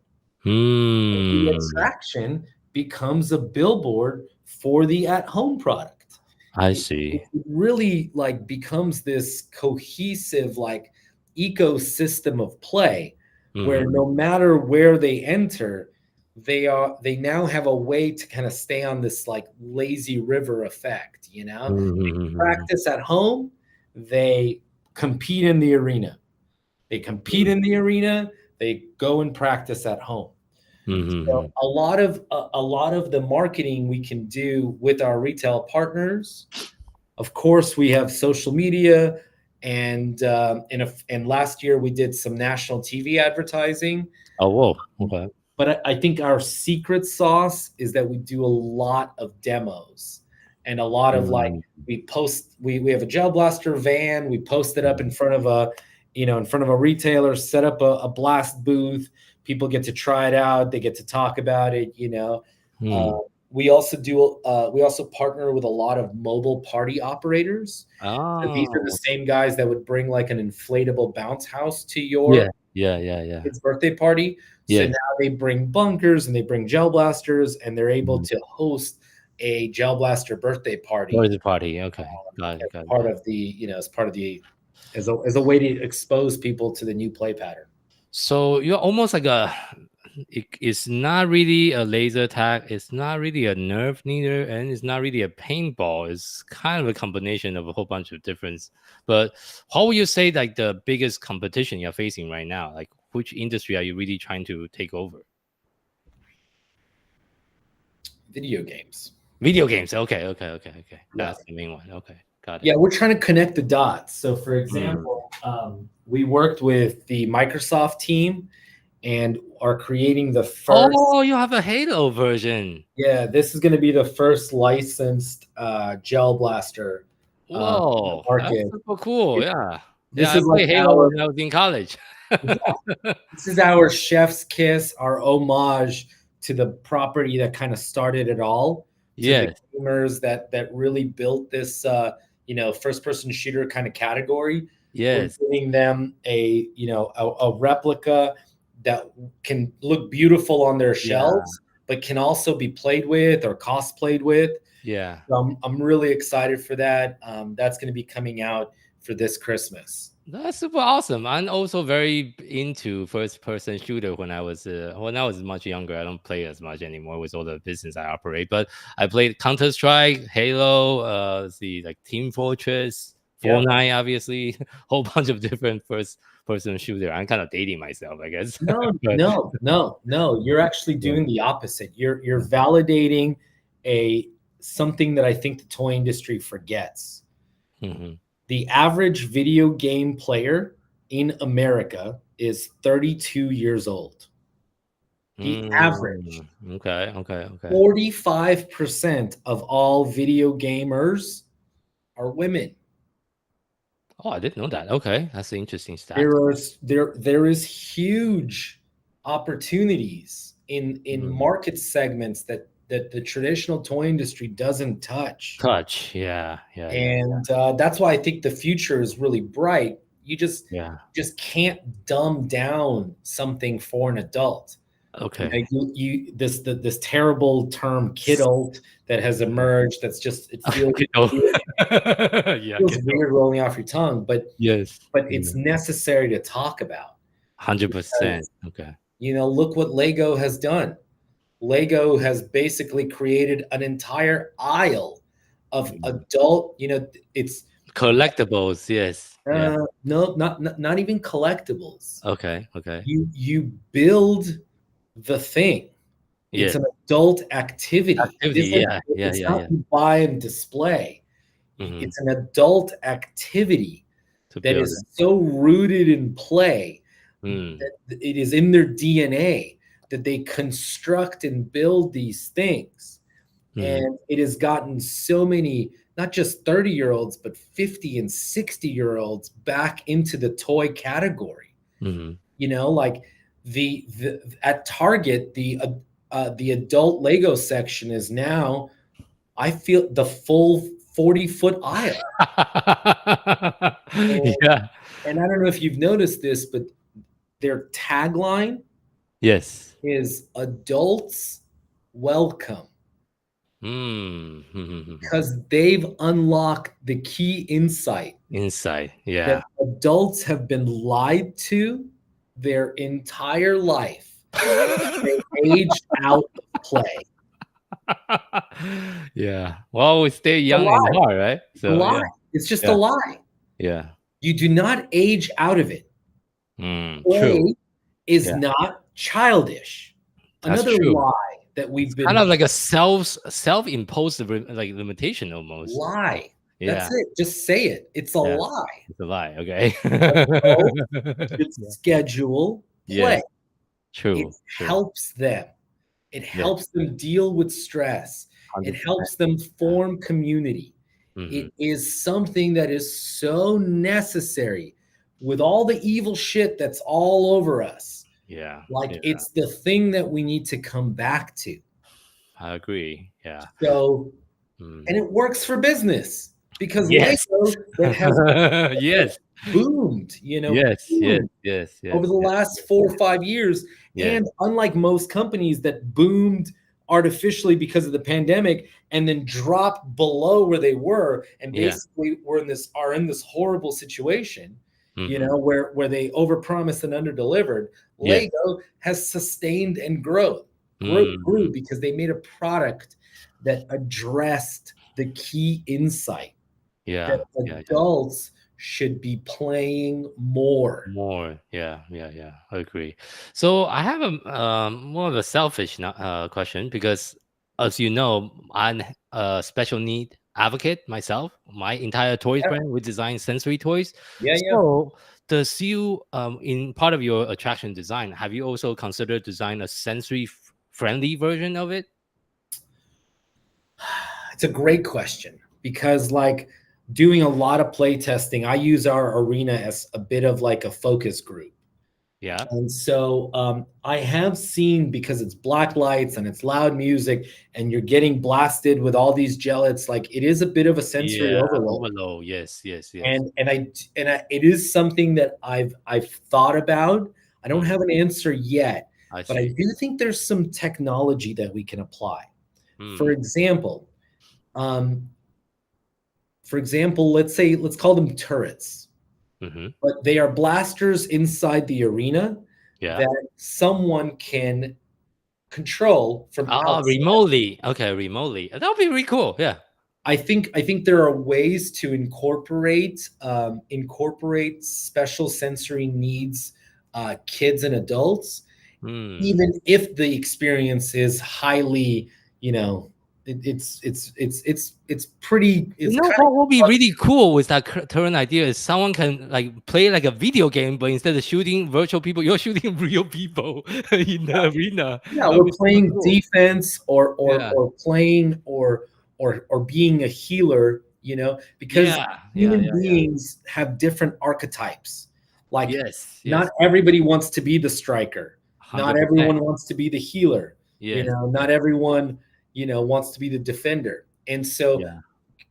Speaker 3: The attraction becomes a billboard for the at-home product.
Speaker 2: I see.
Speaker 3: It really like becomes this cohesive like ecosystem of play where no matter where they enter, they now have a way to kind of stay on this like lazy river effect, you know? They practice at home, they compete in the arena. They compete in the arena, they go and practice at home. So a lot of the marketing we can do with our retail partners. Of course, we have social media, and last year we did some national TV advertising.
Speaker 2: Oh, whoa. Okay.
Speaker 3: But I think our secret sauce is that we do a lot of demos and a lot of like we have a gel blaster van. We post it up in front of a retailer, set up a blast booth. People get to try it out. They get to talk about it. You know, we also partner with a lot of mobile party operators. So these are the same guys that would bring like an inflatable bounce house to your kid's birthday party. So now they bring bunkers and they bring gel blasters, and they're able to host a gel blaster birthday party.
Speaker 2: Okay. Got it.
Speaker 3: As a way to expose people to the new play pattern.
Speaker 2: So you're almost like it's not really a laser tag, it's not really a nerf neither, and it's not really a paintball. It's kind of a combination of a whole bunch of different. But how would you say like the biggest competition you're facing right now? Like which industry are you really trying to take over?
Speaker 3: Video games.
Speaker 2: Okay. That's the main one. Okay, got it.
Speaker 3: Yeah, we're trying to connect the dots. So for example, We worked with the Microsoft team and are creating the first.
Speaker 2: Oh, you have a Halo version.
Speaker 3: Yeah, this is going to be the first licensed gel blaster
Speaker 2: Whoa, that's
Speaker 3: market.
Speaker 2: super cool. Yeah.
Speaker 3: This
Speaker 2: I
Speaker 3: is
Speaker 2: played
Speaker 3: like
Speaker 2: Halo when I was in college.
Speaker 3: this is our chef's kiss, our homage to the property that kind of started it all. To
Speaker 2: Yes.
Speaker 3: the gamers that really built this first person shooter kind of category.
Speaker 2: Yes.
Speaker 3: We're giving them a replica that can look beautiful on their shelves, but can also be played with or cosplayed with.
Speaker 2: Yeah.
Speaker 3: So I'm really excited for that. That's going to be coming out for this Christmas.
Speaker 2: That's super awesome. I'm also very into first-person shooter when I was much younger. I don't play as much anymore with all the business I operate, but I played Counter-Strike, Halo, like Team Fortress, Fortnite, obviously, whole bunch of different first-person shooter. I'm kind of dating myself, I guess.
Speaker 3: No. You're actually doing the opposite. You're validating something that I think the toy industry forgets.
Speaker 2: Mm-hmm.
Speaker 3: The average video game player in America is 32 years old. The average.
Speaker 2: Okay.
Speaker 3: 45% of all video gamers are women.
Speaker 2: Oh, I didn't know that. Okay, that's an interesting stat.
Speaker 3: There is huge opportunities in market segments that the traditional toy industry doesn't touch.
Speaker 2: Yeah.
Speaker 3: That's why I think the future is really bright. You just can't dumb down something for an adult.
Speaker 2: Okay.
Speaker 3: This terrible term kidult that has emerged. That's just it feels weird rolling off your tongue, but it's necessary to talk about.
Speaker 2: 100%. Okay.
Speaker 3: Look what Lego has done. Lego has basically created an entire aisle of adult, it's
Speaker 2: collectibles. Yes.
Speaker 3: No, not even collectibles.
Speaker 2: Okay.
Speaker 3: You build the thing. It's an adult activity. It's not you buy and display. Mm-hmm. It's an adult activity that is so rooted in play that it is in their DNA that they construct and build these things. And it has gotten so many, not just 30-year-olds, but 50 and 60-year-olds back into the toy category. Like at Target, the adult Lego section is now, I feel, the full 40-foot aisle. And I don't know if you've noticed this, but their tagline is adults welcome. Because they've unlocked the key insight that adults have been lied to their entire life. They aged out of play.
Speaker 2: Well, we stay young and hard, right?
Speaker 3: So lie. It's just a lie. You do not age out of it. Play is not childish. Another lie that we've been
Speaker 2: kind of like a self-imposed limitation almost.
Speaker 3: Lie. That's it. Just say it. It's a lie.
Speaker 2: It's a lie. Okay.
Speaker 3: It's schedule play. It helps them. It helps them deal with stress. 100%. It helps them form community. It is something that is so necessary with all the evil shit that's all over us. It's the thing that we need to come back to.
Speaker 2: I agree.
Speaker 3: So, and it works for business because Lego that has boomed, over the last 4 or 5 years. And unlike most companies that boomed artificially because of the pandemic and then dropped below where they were and basically are in this horrible situation, where they overpromised and underdelivered. Lego has sustained and grew because they made a product that addressed the key insight that adults should be playing more.
Speaker 2: I agree. So I have a more of a selfish question because, as you know, I'm a special need advocate myself. My entire toys
Speaker 3: Yeah.
Speaker 2: brand, we design sensory toys.
Speaker 3: Yeah, yeah.
Speaker 2: So does you in part of your attraction design, have you also considered design a sensory friendly version of it?
Speaker 3: It's a great question because like doing a lot of play testing, I use our arena as a bit of like a focus group.
Speaker 2: Yeah.
Speaker 3: And so I have seen, because it's black lights and it's loud music and you're getting blasted with all these gellets, like it is a bit of a sensory
Speaker 2: Yeah.
Speaker 3: overload.
Speaker 2: Overload. Yes. Yes. Yes.
Speaker 3: And it is something that I've thought about. I don't
Speaker 2: Mhm.
Speaker 3: have an answer yet,
Speaker 2: I
Speaker 3: but I
Speaker 2: see.
Speaker 3: do think there's some technology that we can apply. For
Speaker 2: Mm.
Speaker 3: example, um, let's call them turrets,
Speaker 2: Hmm.
Speaker 3: but they are blasters inside the arena
Speaker 2: Yeah.
Speaker 3: that someone can control from
Speaker 2: Ah,
Speaker 3: outside.
Speaker 2: remotely. Okay, remotely. That would be really cool. Yeah.
Speaker 3: I think there are ways to incorporate special sensory needs kids and adults,
Speaker 2: Mm.
Speaker 3: even if the experience is highly, you know, it's pretty,
Speaker 2: You
Speaker 3: it's
Speaker 2: know
Speaker 3: kind
Speaker 2: what would be
Speaker 3: of
Speaker 2: really cool with that current idea is someone can like play like a video game, but instead of shooting virtual people, you're shooting real people in the arena.
Speaker 3: yeah,
Speaker 2: That would
Speaker 3: we're
Speaker 2: be super
Speaker 3: playing
Speaker 2: cool.
Speaker 3: defense
Speaker 2: Yeah.
Speaker 3: or playing or being a healer, because
Speaker 2: Yeah. Yeah.
Speaker 3: human
Speaker 2: Yeah. Yeah.
Speaker 3: beings have different archetypes. Like
Speaker 2: Yes.
Speaker 3: not
Speaker 2: Yes.
Speaker 3: everybody wants to be the striker. Not
Speaker 2: 100%.
Speaker 3: everyone wants to be the healer.
Speaker 2: Yes.
Speaker 3: Not everyone, wants to be the defender. And so
Speaker 2: Yeah.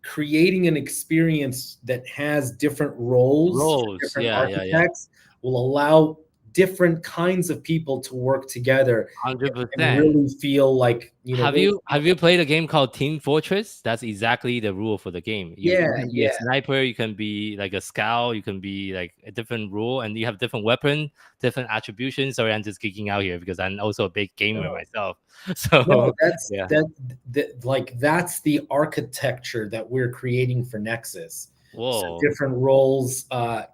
Speaker 3: creating an experience that has different roles for
Speaker 2: Roles.
Speaker 3: different
Speaker 2: Yeah. Yeah. Yeah.
Speaker 3: architects will allow different kinds of people to work together and
Speaker 2: 100%.
Speaker 3: really feel like,
Speaker 2: Have you played a game called Team Fortress? That's exactly the rule for the game. You
Speaker 3: yeah,
Speaker 2: can be a
Speaker 3: yeah.
Speaker 2: sniper, you can be like a scout, you can be like a different rule, and you have different weapon, different attributions. Sorry, I'm just geeking out here because I'm also a big gamer
Speaker 3: No,
Speaker 2: myself.
Speaker 3: no,
Speaker 2: So
Speaker 3: that's
Speaker 2: yeah.
Speaker 3: that's the architecture that we're creating for Nexus. So
Speaker 2: Whoa.
Speaker 3: different roles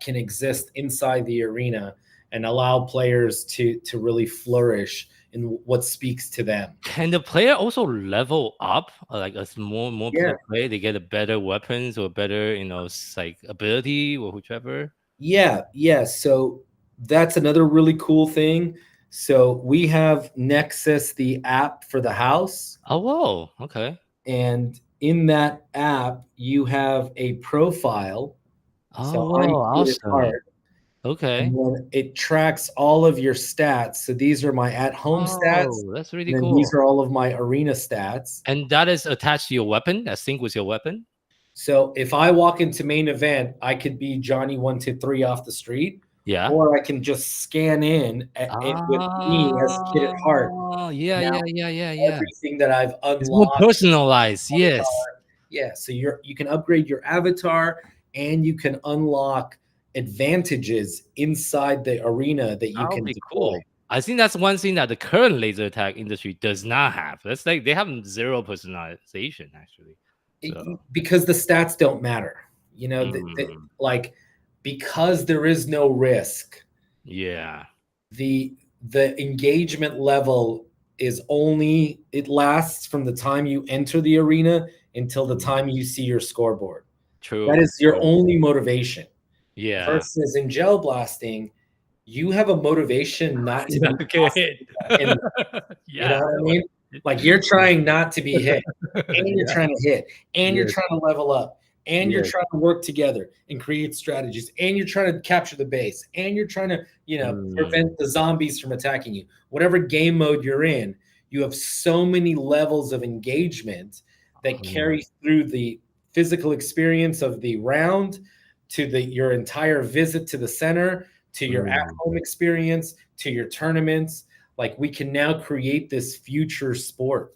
Speaker 3: can exist inside the arena and allow players to really flourish in what speaks to them.
Speaker 2: Can the player also level up? Like as more
Speaker 3: Yeah,
Speaker 2: people play, they get a better weapons or better, like ability or whichever.
Speaker 3: yeah, yeah. So that's another really cool thing. So we have Nexus, the app for the house,
Speaker 2: Oh, whoa. Okay.
Speaker 3: and in that app you have a profile.
Speaker 2: Oh,
Speaker 3: So I'm
Speaker 2: whoa. Awesome.
Speaker 3: KidAtHeart, and
Speaker 2: Okay.
Speaker 3: then it tracks all of your stats. So these are my at-home stats,
Speaker 2: Oh, that's really
Speaker 3: and then these
Speaker 2: cool.
Speaker 3: are all of my arena stats.
Speaker 2: And that is attached to your weapon, that sync with your weapon?
Speaker 3: So if I walk into main event, I could be Johnny 123 off the street,
Speaker 2: Yeah.
Speaker 3: or I can just scan in it with me as KidAtHeart.
Speaker 2: Oh, yeah,
Speaker 3: Now
Speaker 2: yeah, yeah, yeah, yeah.
Speaker 3: everything that I've
Speaker 2: It's more
Speaker 3: unlocked,
Speaker 2: personalized. Yes.
Speaker 3: yeah. So you can upgrade your avatar and you can unlock advantages inside the arena that you
Speaker 2: That would
Speaker 3: can
Speaker 2: be
Speaker 3: deploy.
Speaker 2: cool. I think that's one thing that the current laser attack industry does not have. That's like they have zero personalization actually. So
Speaker 3: Because the stats don't matter,
Speaker 2: mm,
Speaker 3: like because there is no risk.
Speaker 2: yeah,
Speaker 3: The engagement level it lasts from the time you enter the arena until the time you see your scoreboard. That
Speaker 2: true.
Speaker 3: is your
Speaker 2: True.
Speaker 3: only motivation.
Speaker 2: Yeah.
Speaker 3: Versus in gel blasting, you have a motivation not to be
Speaker 2: Not to get hit.
Speaker 3: in, you know
Speaker 2: Yeah.
Speaker 3: what I mean? Like you're trying not to be hit, and you're
Speaker 2: Yeah.
Speaker 3: trying to hit, and you're
Speaker 2: Yes.
Speaker 3: trying to level up, and you're
Speaker 2: Yes.
Speaker 3: trying to work together and create strategies, and you're trying to capture the base, and you're trying to,
Speaker 2: Mm,
Speaker 3: prevent the zombies from attacking you. Whatever game mode you're in, you have so many levels of engagement that
Speaker 2: mm,
Speaker 3: carry through the physical experience of the round to your entire visit to the center, to your
Speaker 2: mm.
Speaker 3: at-home experience, to your tournaments. Like we can now create this future sport.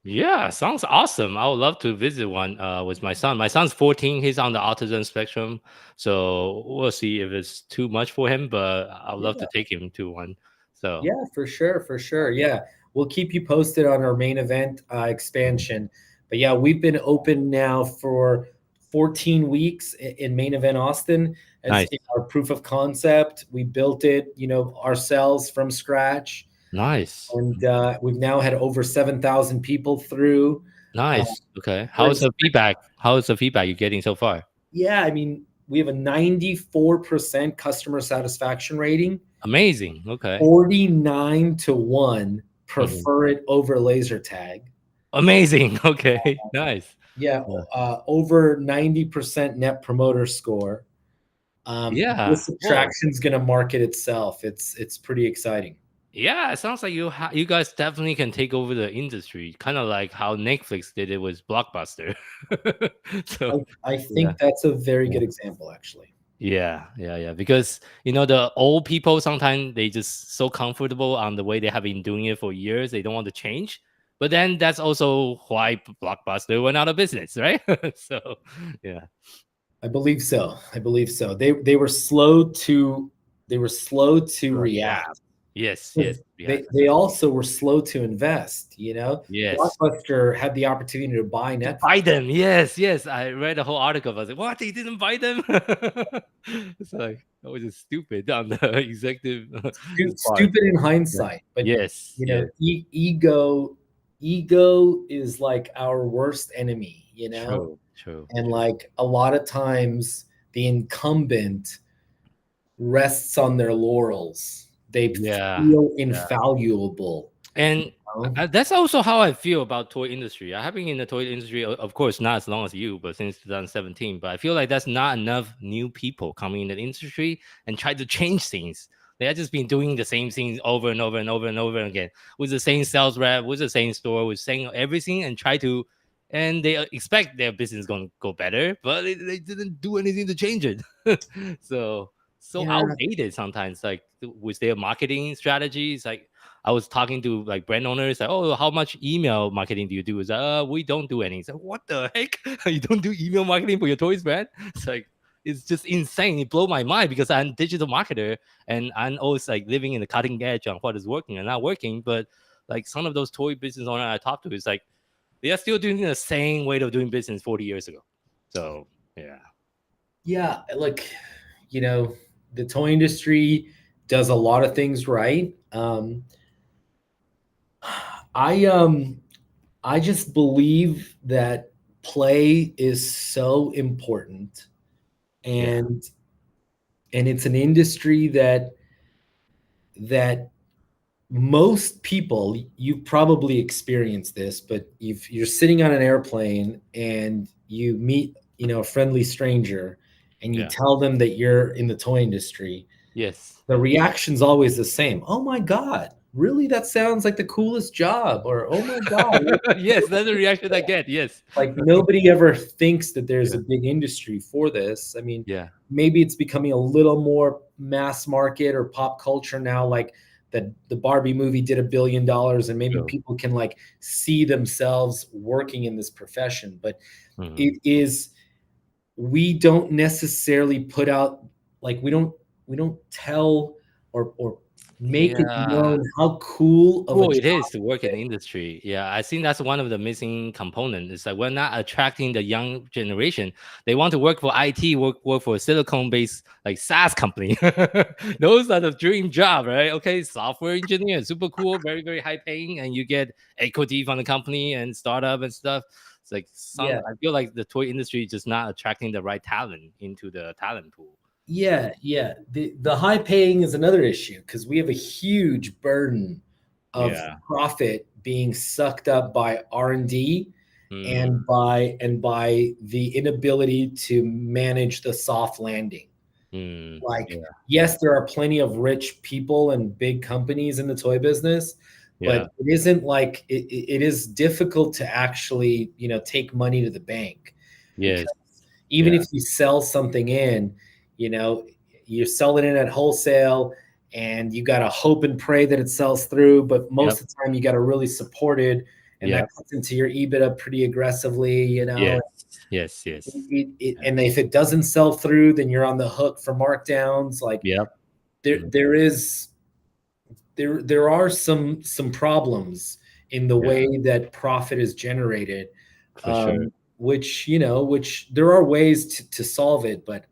Speaker 2: Yeah, sounds awesome. I would love to visit one with my son. My son's 14. He's on the autism spectrum. So we'll see if it's too much for him, but I would love
Speaker 3: Yeah,
Speaker 2: to take him to one. So
Speaker 3: yeah, for sure, for sure. Yeah, we'll keep you posted on our main event expansion. But yeah, we've been open now for 14 weeks in main event Austin as
Speaker 2: nice.
Speaker 3: in our proof of concept. We built it, ourselves from scratch,
Speaker 2: Nice.
Speaker 3: and we've now had over 7,000 people through. Uh,
Speaker 2: Nice. Okay.
Speaker 3: we're
Speaker 2: How's the feedback? How's the feedback you're getting so far?
Speaker 3: Yeah, I mean, we have a 94% customer satisfaction rating.
Speaker 2: Amazing. Okay.
Speaker 3: 49-1
Speaker 2: Mhm.
Speaker 3: prefer it over laser tag.
Speaker 2: Amazing. Okay. Nice.
Speaker 3: Yeah,
Speaker 2: Yeah.
Speaker 3: over 90% net promoter score.
Speaker 2: Yeah.
Speaker 3: This
Speaker 2: Whoa.
Speaker 3: attraction's gonna market itself. It's pretty exciting.
Speaker 2: Yeah, it sounds like you guys definitely can take over the industry, kind of like how Netflix did it with Blockbuster. So
Speaker 3: I
Speaker 2: yeah,
Speaker 3: think that's a very
Speaker 2: yeah,
Speaker 3: good example, actually.
Speaker 2: yeah. Because the old people sometimes they just so comfortable on the way they have been doing it for years, they don't want to change. But then that's also why Blockbuster went out of business, right? So yeah,
Speaker 3: I believe so. I believe so. They were slow to
Speaker 2: yeah,
Speaker 3: react.
Speaker 2: yes,
Speaker 3: They also were slow to invest, you know?
Speaker 2: yes.
Speaker 3: Blockbuster had the opportunity to buy
Speaker 2: To
Speaker 3: Netflix.
Speaker 2: buy them, yes. I read a whole article. I was like, "What? They didn't buy them?" It's like that was just stupid on the executive part.
Speaker 3: Stupid in
Speaker 2: Yeah.
Speaker 3: hindsight, but
Speaker 2: Yes,
Speaker 3: you know,
Speaker 2: yes,
Speaker 3: ego is like our worst enemy, you know?
Speaker 2: true.
Speaker 3: And like a lot of times the incumbent rests on their laurels. They
Speaker 2: Yeah,
Speaker 3: feel
Speaker 2: yeah.
Speaker 3: infallible,
Speaker 2: And
Speaker 3: you know?
Speaker 2: that's also how I feel about toy industry. I have been in the toy industry, of course, not as long as you, but since 2017. But I feel like that's not enough new people coming in the industry and try to change things. They have just been doing the same things over and over and over and over again with the same sales rep, with the same store, with saying everything and try to, and they expect their business going to go better, but they didn't do anything to change it. So
Speaker 3: Yeah.
Speaker 2: outdated sometimes, like with their marketing strategies, like I was talking to like brand owners, like, oh, how much email marketing do you do? It's like, we don't do any. It's like, what the heck? You don't do email marketing for your toys brand? It's like, it's just insane. It blew my mind because I'm a digital marketer and I'm always like living in the cutting edge on what is working and not working. But like some of those toy business owners I talked to, is like they are still doing the same way of doing business 40 years ago. So yeah.
Speaker 3: Yeah, like, you know, the toy industry does a lot of things right. I um I just believe that play is so important,
Speaker 2: Yeah.
Speaker 3: and it's an industry that most people, you've probably experienced this, but you're sitting on an airplane and you meet, you know, a friendly stranger and you
Speaker 2: Yeah.
Speaker 3: tell them that you're in the toy industry.
Speaker 2: Yes.
Speaker 3: The reaction's always the same. Oh my God, really? That sounds like the coolest job. Or, oh my God,
Speaker 2: Yes, that's the reaction I get. Yes.
Speaker 3: like nobody ever thinks that there's
Speaker 2: Yeah.
Speaker 3: a big industry for this. I mean,
Speaker 2: Yeah.
Speaker 3: maybe it's becoming a little more mass market or pop culture now, like that the Barbie movie did $1 billion, and maybe
Speaker 2: True.
Speaker 3: people can like see themselves working in this profession. But
Speaker 2: Mhm.
Speaker 3: it is, we don't necessarily put out, like we don't tell or make it
Speaker 2: Yeah.
Speaker 3: known how cool of a
Speaker 2: Cool it is
Speaker 3: job
Speaker 2: to work
Speaker 3: it
Speaker 2: in the
Speaker 3: is.
Speaker 2: industry. Yeah, I think that's one of the missing components. It's like we're not attracting the young generation. They want to work for IT, work for a silicon-based like SaaS company. Those are the dream job, right? Okay, software engineer, super cool, very, very high paying, and you get equity from the company and startup and stuff. It's like
Speaker 3: Yeah.
Speaker 2: I feel like the toy industry is just not attracting the right talent into the talent pool.
Speaker 3: Yeah. The high paying is another issue because we have a huge burden of
Speaker 2: Yeah.
Speaker 3: profit being sucked up by R&D
Speaker 2: Mm,
Speaker 3: and by the inability to manage the soft landing. Like,
Speaker 2: yeah.
Speaker 3: yes, there are plenty of rich people and big companies in the toy business, but
Speaker 2: Yeah.
Speaker 3: it isn't like it is difficult to actually, you know, take money to the bank,
Speaker 2: Yes.
Speaker 3: because even
Speaker 2: Yeah.
Speaker 3: if you sell something in, you know, you sell it in at wholesale and you got to hope and pray that it sells through. But
Speaker 2: Yep.
Speaker 3: most of the time you got to really support it. And that
Speaker 2: Yep.
Speaker 3: cuts into your EBITDA pretty aggressively, you know.
Speaker 2: Yes. Yes. Yeah.
Speaker 3: And if it doesn't sell through, then you're on the hook for markdowns. Like
Speaker 2: Yep. Mm,
Speaker 3: there are some problems in the
Speaker 2: yeah,
Speaker 3: way that profit is generated,
Speaker 2: for sure.
Speaker 3: which, you know, which there are ways to solve it, but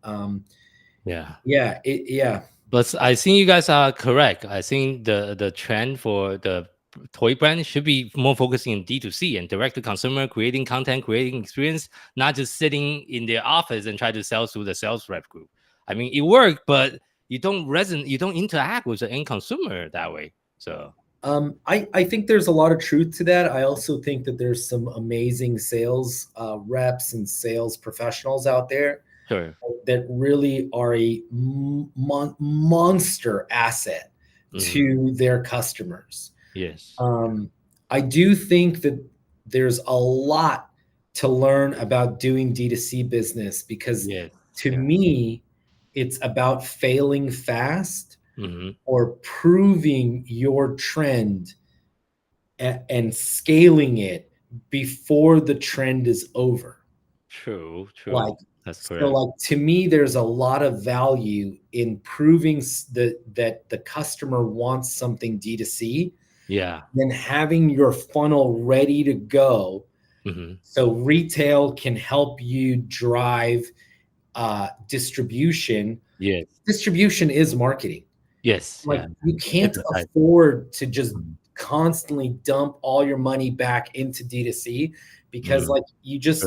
Speaker 2: Yeah.
Speaker 3: yeah.
Speaker 2: But I think you guys are correct. I think the trend for the toy brand should be more focusing in D2C and direct to consumer, creating content, creating experience, not just sitting in their office and try to sell through the sales rep group. I mean, it worked, but you don't interact with the end consumer that way. So
Speaker 3: I think there's a lot of truth to that. I also think that there's some amazing sales reps and sales professionals out there
Speaker 2: sure.
Speaker 3: that really are a monster asset to their customers.
Speaker 2: Yes.
Speaker 3: I do think that there's a lot to learn about doing D2C business because to me, it's about failing fast or proving your trend and scaling it before the trend is over.
Speaker 2: True.
Speaker 3: Like,
Speaker 2: that's correct.
Speaker 3: so like to me, there's a lot of value in proving that the customer wants something D2C.
Speaker 2: Yeah.
Speaker 3: Then having your funnel ready to go, so retail can help you drive distribution.
Speaker 2: Yes.
Speaker 3: Distribution is marketing.
Speaker 2: Yes.
Speaker 3: Like you can't afford to just constantly dump all your money back into D2C because like you just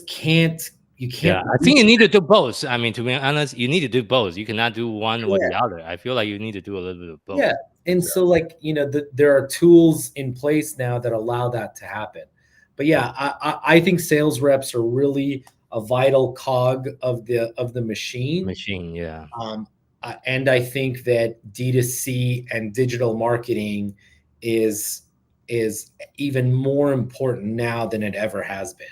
Speaker 3: can't. You can't.
Speaker 2: I think you need to do both. I mean, to be honest, you need to do both. You cannot do one or the other. I feel like you need to do a little bit of both.
Speaker 3: Yeah. And so like, there are tools in place now that allow that to happen. But yeah, I think sales reps are really a vital cog of the machine.
Speaker 2: Yeah.
Speaker 3: And I think that D2C and digital marketing is even more important now than it ever has been.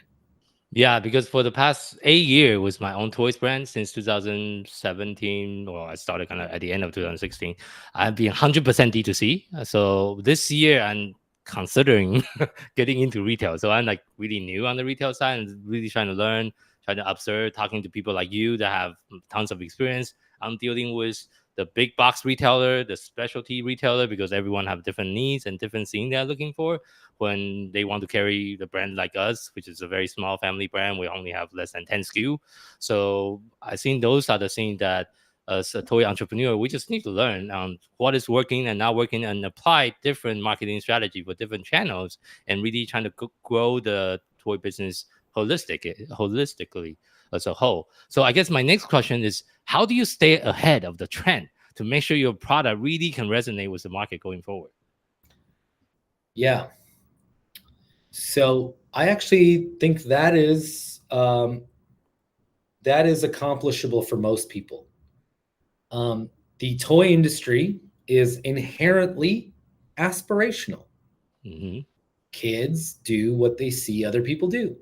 Speaker 2: Yeah, because for the past 8 years with my own toys brand since 2017, or I started kind of at the end of 2016, I've been 100% D2C. So this year I'm considering getting into retail. So I'm like really new on the retail side and really trying to learn, trying to observe, talking to people like you that have tons of experience. I'm dealing with the big box retailer, the specialty retailer, because everyone have different needs and different things they're looking for when they want to carry the brand like us, which is a very small family brand. We only have less than 10 SKU. So I think those are the things that as a toy entrepreneur, we just need to learn on what is working and not working and apply different marketing strategy for different channels and really trying to grow the toy business holistically as a whole. So I guess my next question is, how do you stay ahead of the trend to make sure your product really can resonate with the market going forward?
Speaker 3: Yeah. So I actually think that is accomplishable for most people. The toy industry is inherently aspirational. Kids do what they see other people do.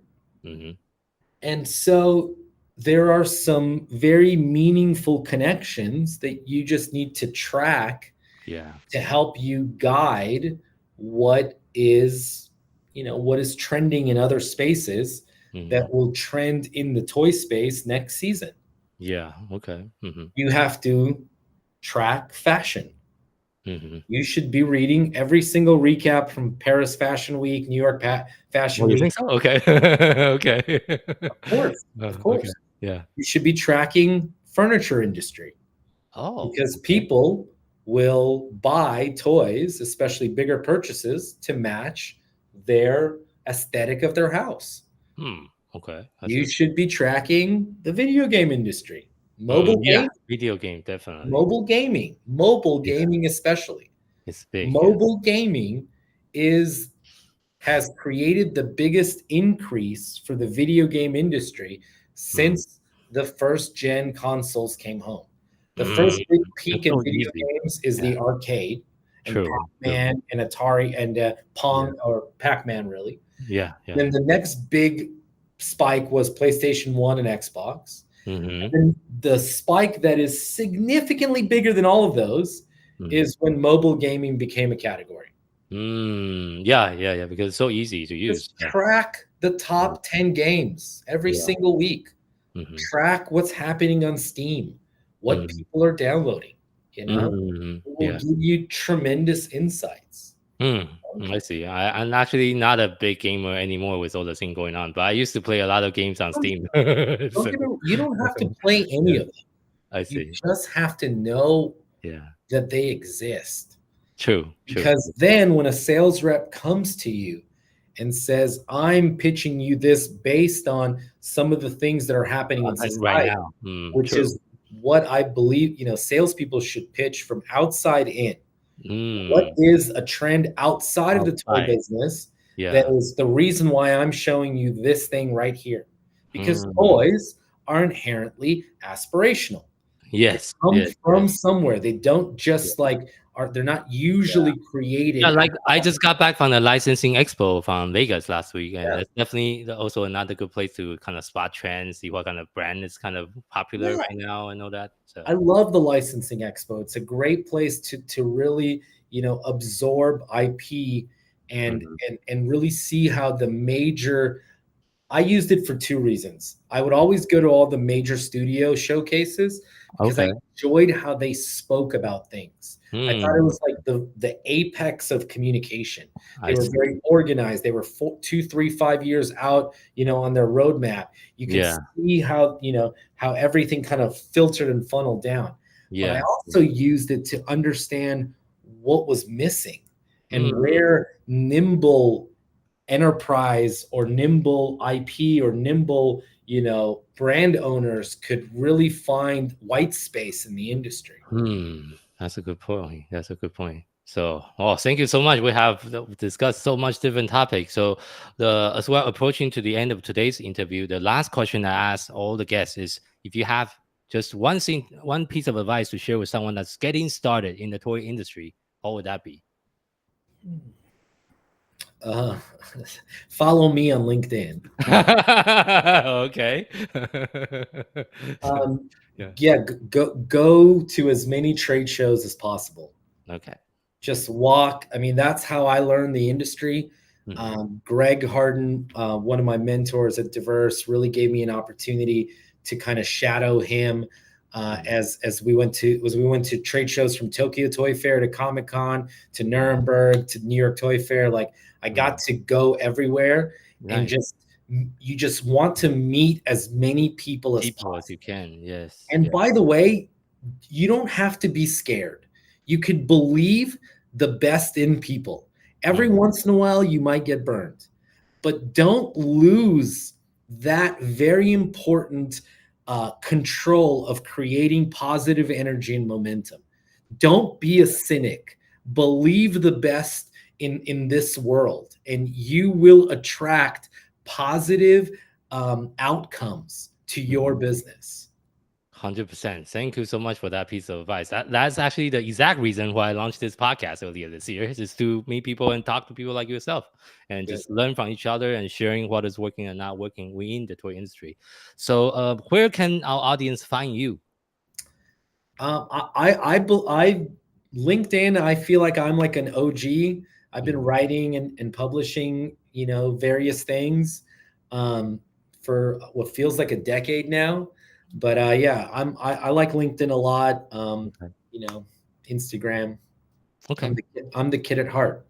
Speaker 3: And so there are some very meaningful connections that you just need to track to help you guide what is trending in other spaces that will trend in the toy space next season.
Speaker 2: Yeah. Okay.
Speaker 3: You have to track fashion. You should be reading every single recap from Paris Fashion Week, New York Fashion Week.
Speaker 2: You think so? Okay. Okay.
Speaker 3: Of course.
Speaker 2: Okay. Yeah.
Speaker 3: You should be tracking furniture industry. Because people will buy toys, especially bigger purchases, to match their aesthetic of their house.
Speaker 2: Okay.
Speaker 3: You should be tracking the video game industry. Mobile game,
Speaker 2: video game, definitely.
Speaker 3: Mobile gaming especially.
Speaker 2: It's big.
Speaker 3: Mobile gaming has created the biggest increase for the video game industry since the first gen consoles came home. The first big peak in video games is the arcade and Pac-Man and Atari and Pong or Pac-Man really.
Speaker 2: Yeah.
Speaker 3: Then the next big spike was PlayStation 1 and Xbox. And the spike that is significantly bigger than all of those is when mobile gaming became a category.
Speaker 2: Yeah, because it's so easy to use.
Speaker 3: Just track the top 10 games every single week. Track what's happening on Steam, what people are downloading. It will give you tremendous insights.
Speaker 2: I see. I'm actually not a big gamer anymore with all the things going on, but I used to play a lot of games on Steam.
Speaker 3: You don't have to play any of them.
Speaker 2: I see.
Speaker 3: You just have to know that they exist.
Speaker 2: True.
Speaker 3: Because then when a sales rep comes to you and says, I'm pitching you this based on some of the things that are happening in
Speaker 2: Right
Speaker 3: society,
Speaker 2: now.
Speaker 3: which
Speaker 2: True.
Speaker 3: is what I believe, salespeople should pitch from outside in. What is a trend outside of the toy
Speaker 2: Outside.
Speaker 3: business that
Speaker 2: Yeah.
Speaker 3: is the reason why I'm showing you this thing right here? Because
Speaker 2: Mm.
Speaker 3: toys are inherently aspirational. They
Speaker 2: Yes.
Speaker 3: come
Speaker 2: Yes.
Speaker 3: from
Speaker 2: Yes.
Speaker 3: somewhere. They don't just they're not usually created.
Speaker 2: Yeah, like I just got back from the licensing expo from Vegas last week, and
Speaker 3: Yeah.
Speaker 2: it's definitely also another good place to kind of spot trends, see what kind of brand is kind of popular
Speaker 3: Yeah.
Speaker 2: right now, and all that. So
Speaker 3: I love the licensing expo. It's a great place to really, absorb IP and
Speaker 2: Mhm.
Speaker 3: and really see how the major. I used it for two reasons. I would always go to all the major studio showcases because I
Speaker 2: Okay.
Speaker 3: enjoyed how they spoke about things. I thought it
Speaker 2: Mm,
Speaker 3: was like the apex of communication. They
Speaker 2: I
Speaker 3: were
Speaker 2: see.
Speaker 3: very organized. They were 2, 3, 5 years out, on their roadmap. You could
Speaker 2: Yeah.
Speaker 3: see how everything kind of filtered and funneled down. But I
Speaker 2: Yeah.
Speaker 3: also used it to understand what was missing and
Speaker 2: Mm,
Speaker 3: where nimble enterprise or nimble IP or nimble, brand owners could really find white space in the industry.
Speaker 2: that's a good point. That's a good point. So, thank you so much. We have discussed so much different topics. So, as well approaching to the end of today's interview, the last question I ask all the guests is: if you have just one piece of advice to share with someone that's getting started in the toy industry, what would that be?
Speaker 3: Uh, Follow me on LinkedIn.
Speaker 2: Okay. So, yeah.
Speaker 3: Yeah, go to as many trade shows as possible.
Speaker 2: Okay.
Speaker 3: Just walk. I mean, that's how I learned the industry. Greg Harden, one of my mentors at Diverse, really gave me an opportunity to kind of shadow him as we went to trade shows from Tokyo Toy Fair to Comic Con to Nuremberg to New York Toy Fair. Like I got to go everywhere and
Speaker 2: Nice.
Speaker 3: you just want to meet as many people as
Speaker 2: People as you
Speaker 3: possible.
Speaker 2: can. Yes.
Speaker 3: And
Speaker 2: Yeah.
Speaker 3: by the way, you don't have to be scared. You could believe the best in people. Every once in a while, you might get burned, but don't lose that very important control of creating positive energy and momentum. Don't be a cynic. Believe the best in this world, and you will attract positive outcomes to your business.
Speaker 2: 100%. Thank you so much for that piece of advice. That's actually the exact reason why I launched this podcast earlier this year, is to meet people and talk to people like yourself and
Speaker 3: Good.
Speaker 2: just learn from each other and sharing what is working and not working within the toy industry. So, where can our audience find you?
Speaker 3: I LinkedIn. I feel like I'm like an OG. I've been writing and publishing, various things for what feels like a decade now. But yeah, I like LinkedIn a lot.
Speaker 2: Okay.
Speaker 3: Instagram.
Speaker 2: Okay.
Speaker 3: I'm the kid at heart.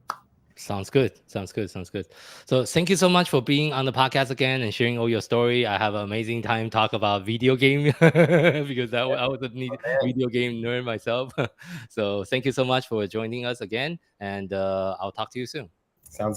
Speaker 2: Sounds good. Sounds good. Sounds good. So thank you so much for being on the podcast again and sharing all your story. I have an amazing time talk about video game because I was a video game nerd myself. So thank you so much for joining us again, and I'll talk to you soon.